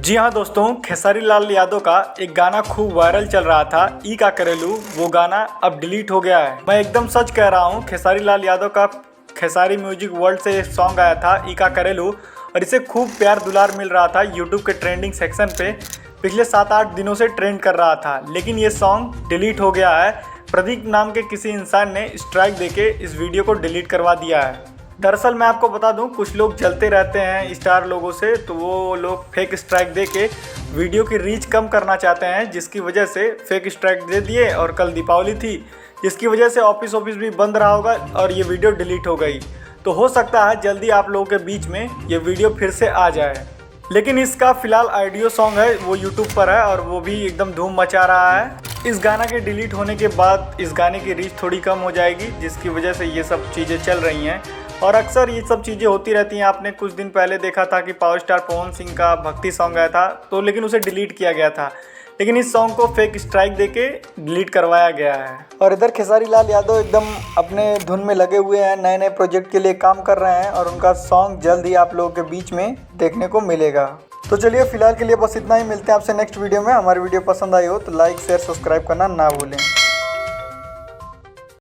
जी हाँ दोस्तों, खेसारी लाल यादव का एक गाना खूब वायरल चल रहा था, ई का करेलू। वो गाना अब डिलीट हो गया है। मैं एकदम सच कह रहा हूँ। खेसारी लाल यादव का खेसारी म्यूजिक वर्ल्ड से एक सॉन्ग आया था, ई का करेलू, और इसे खूब प्यार दुलार मिल रहा था यूट्यूब के ट्रेंडिंग सेक्शन पे। पिछले 7-8 दिनों से ट्रेंड कर रहा था, लेकिन ये सॉन्ग डिलीट हो गया है। प्रदीप नाम के किसी इंसान ने स्ट्राइक देके इस वीडियो को डिलीट करवा दिया है। दरअसल मैं आपको बता दूं, कुछ लोग जलते रहते हैं स्टार लोगों से, तो वो लोग फेक स्ट्राइक दे के वीडियो की रीच कम करना चाहते हैं, जिसकी वजह से फेक स्ट्राइक दे दिए। और कल दीपावली थी, जिसकी वजह से ऑफिस भी बंद रहा होगा और ये वीडियो डिलीट हो गई। तो हो सकता है जल्दी आप लोगों के बीच में ये वीडियो फिर से आ जाए। लेकिन इसका फिलहाल ऑडियो सॉन्ग है, वो यूट्यूब पर है और वो भी एकदम धूम मचा रहा है। इस गाना के डिलीट होने के बाद इस गाने की रीच थोड़ी कम हो जाएगी, जिसकी वजह से ये सब चीज़ें चल रही हैं। और अक्सर ये सब चीज़ें होती रहती हैं। आपने कुछ दिन पहले देखा था कि पावर स्टार पवन सिंह का भक्ति सॉन्ग आया था, तो लेकिन उसे डिलीट किया गया था। लेकिन इस सॉन्ग को फेक स्ट्राइक देके डिलीट करवाया गया है। और इधर खेसारी लाल यादव एकदम अपने धुन में लगे हुए हैं, नए नए प्रोजेक्ट के लिए काम कर रहे हैं और उनका सॉन्ग जल्द ही आप लोगों के बीच में देखने को मिलेगा। तो चलिए फिलहाल के लिए बस इतना ही। मिलते हैं आपसे नेक्स्ट वीडियो में। हमारी वीडियो पसंद आई हो तो लाइक शेयर सब्सक्राइब करना ना भूलें।